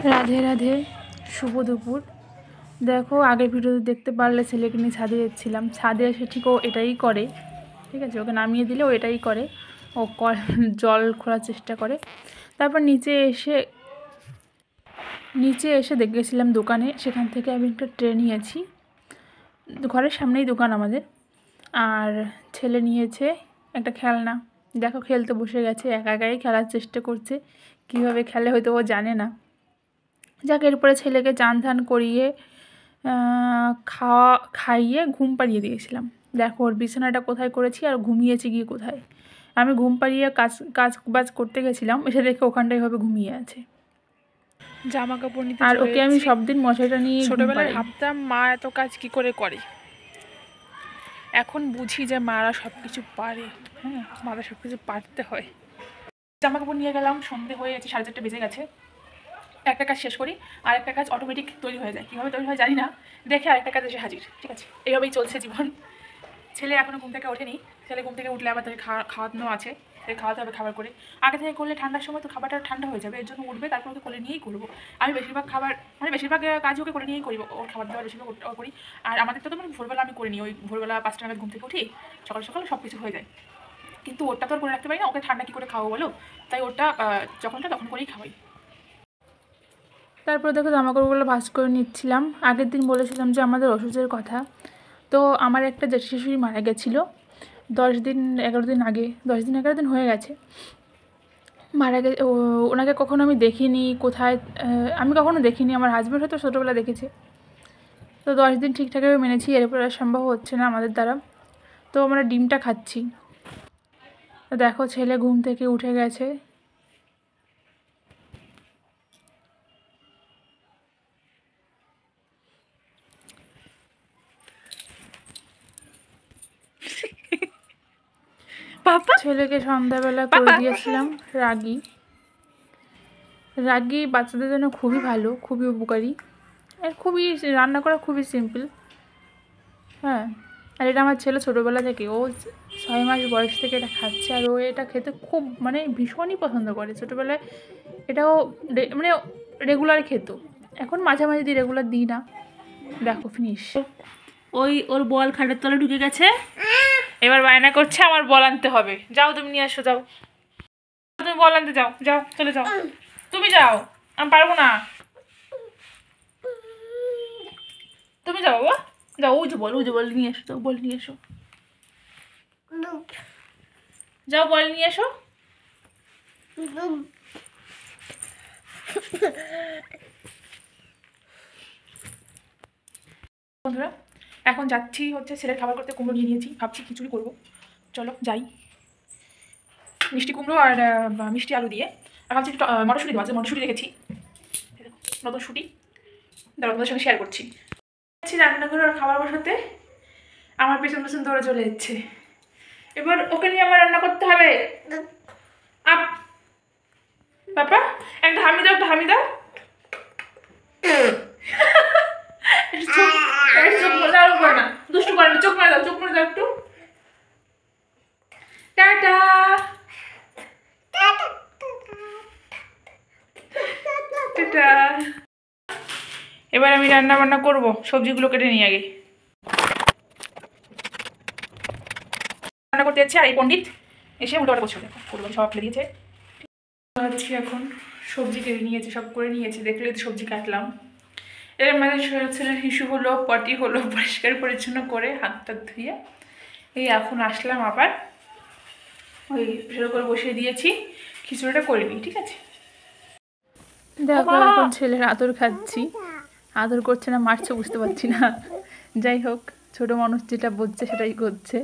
রাধে রাধে, শুভ দুপুর। দেখো, আগের ভিডিওতে দেখতে পারলে ছেলেকে নিয়ে ছাদে এসেছিলাম। ছাদে এসে ঠিক ও এটাই করে, ঠিক আছে, ওকে নামিয়ে দিলে ও এটাই করে, ও জল খোলার চেষ্টা করে। তারপর নিচে এসে দেখেছিলাম দোকানে, সেখান থেকে আমি একটা ট্রে নিয়েছি। ঘরের সামনেই দোকান আমাদের। আর ছেলে নিয়েছে একটা খেলনা। দেখো, খেলতে বসে গেছে, একা একাই খেলার চেষ্টা করছে। কীভাবে খেলে হয়তো ও জানে না। যাক, এরপরে ছেলেকে চান ধান করিয়ে খাইয়ে ঘুম পাড়িয়ে দিয়েছিলাম। দেখো, ওর বিছানাটা কোথায় করেছি আর ঘুমিয়েছি গিয়ে কোথায়। আমি ঘুম পাড়িয়ে কাজ করতে গেছিলাম, এসে দেখে ওখানটাই ভাবে ঘুমিয়ে আছে। জামা কাপড় নিতে আর ওকে আমি সব দিন মশারিটা নিয়ে ছোটবেলায় ভাবতাম মা এত কাজ কি করে করে। এখন বুঝি যে মারা সব কিছু পারে। হ্যাঁ, মারা সব কিছু পারতে হয়। জামা কাপড় নিয়ে গেলাম, সন্ধে হয়ে গেছে, 4:30 বেজে গেছে। একটা কাজ শেষ করি আর একটা কাজ অটোমেটিক তৈরি হয়ে যায়। কীভাবে তৈরি হয় জানি না, দেখে আরেকটা কাজ এসে হাজির। ঠিক আছে, এইভাবেই চলছে জীবন। ছেলে এখনও ঘুম থেকে ওঠেনি। ছেলে ঘুম থেকে উঠলে আবার তাকে খাওয়ানো আছে, তাকে খাওয়াতে হবে। খাবার করে আগে থেকে করলে ঠান্ডার সময় তো খাবারটা ঠান্ডা হয়ে যাবে, এর জন্য উঠবে, তারপর ওকে কোলে নিয়েই করবো। আমি বেশিরভাগ কাজ ওকে কোলে নিয়েই করি, ওর খাবার দাবার বেশিরভাগ ওটা করি। আর আমাদের তো ভোরবেলা আমি করিনি, ওই ভোরবেলা 5টা নাগাদ ঘুম থেকে উঠি, সকাল সকাল সব কিছু হয়ে যায়। কিন্তু ওরটা তো আর করে রাখতে পারি না, ওকে ঠান্ডা কী করে খাওয়াবো বলো? তাই ওরটা তখন করেই খাওয়াই। তারপর দেখো, জামাকাপড়গুলো ভাঁজ করে নিচ্ছিলাম। আগের দিন বলেছিলাম যে আমাদের ওষুধের কথা। তো আমার একটা জেঠি শাশুড়ি মারা গেছিলো 10 দিন 11 দিন আগে, 10 দিন 11 দিন হয়ে গেছে। মারা গেছে ওনাকে কখনো আমি দেখিনি, কোথায় আমি কখনো দেখিনি। আমার হাজব্যান্ড হয়তো ছোটোবেলা দেখেছে। তো 10 দিন ঠিকঠাকভাবে মেনেছি, এরপর আর সম্ভব হচ্ছে না আমাদের দ্বারা। তো আমরা ডিমটা খাচ্ছি। তো দেখো, ছেলে ঘুম থেকে উঠে গেছে। ছেলেকে সন্ধ্যাবেলা করে দিয়েছিলাম রাগি বাচ্চাদের জন্য খুবই ভালো, খুবই উপকারী, আর খুবই রান্না করা খুবই সিম্পল। হ্যাঁ, আর এটা আমার ছেলে ছোটোবেলা থেকে, ও 6 মাস বয়স থেকে এটা খাচ্ছে। আর ও এটা খেতে খুব ভীষণই পছন্দ করে। ছোটোবেলায় এটাও রেগুলার খেত, এখন মাঝে মাঝে দিই, রেগুলার দিই না। দেখো, ফিনিশ। ওর বল খাটের তলে ঢুকে গেছে, এবার বায়না করছে আমার বল আনতে হবে। যাও, তুমি নিয়ে আসো, যাও, তুমি বল আনতে যাও, চলে যাও, তুমি যাও, আমি পারবো না। তুমি যাও বাবা, যাও, ওই যে বল নিয়ে এসো, বল নিয়ে এসো, যাও, বল নিয়ে এসো। বন্ধুরা, এখন যাচ্ছি হচ্ছে ছেলের খাবার করতে। কুমড়ো নিয়ে নিয়েছি, ভাবছি খিচুড়ি করবো। চলো যাই। মিষ্টি কুমড়ো আর মিষ্টি আলু দিয়ে। আর ভাবছি একটু মটরশুঁটি দেওয়া আছে, মটরশুঁটি রেখেছি, নতুন শুঁটি। দাঁড়া, তোমাদের সঙ্গে শেয়ার করছি। রান্নাঘরে আর খাবার বসাতে আমার পেছন পেছন দৌড়ে চলে যাচ্ছে। এবার ওকে নিয়ে আমার রান্না করতে হবে। বাবা, একটা হামি দাও, দুষ্টু করে না, চোখ মারে দাও একটু। টাটা। এবার আমি রান্না বান্না করবো, সবজিগুলো কেটে নিয়ে আগে রান্না করতে যাচ্ছে। আর এই পণ্ডিত এসে উল্টোপাল্টা করছে, সব ফেলে দিয়েছে। এখন সবজি কেটে নিয়েছে, সব করে নিয়েছে, দেখলে তো সবজি কাটলাম। এর মানে ছেলের শিশু হলো, পটি হলো, পরিষ্কার পরিচ্ছন্ন করে হাতটা ধুয়ে এই এখন আসলাম। আবার ওই প্রেসার করে বসিয়ে দিয়েছি, খিচুড়িটা করে নিই, ঠিক আছে। দেখো, এখন ছেলের আদর খাচ্ছি। আদর করছে না মারছে বুঝতে পারছি না, যাই হোক, ছোট মানুষ যেটা বুঝছে সেটাই করছে।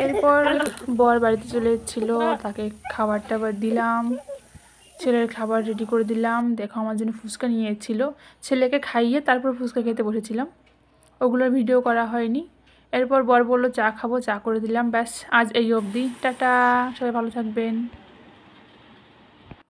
এরপর বর বাড়িতে চলে এসেছিল, তাকে খাবার টাবার দিলাম, ছেলের খাবার রেডি করে দিলাম। দেখো, আমার জন্য ফুচকা নিয়ে এসেছিল, ছেলেকে খাইয়ে তারপর ফুচকা খেতে বসেছিলাম, ওগুলোর ভিডিও করা হয়নি। এরপর বর বললো চা খাবো, চা করে দিলাম। ব্যাস, আজ এই অবধি, টাটা, সবাই ভালো থাকবেন।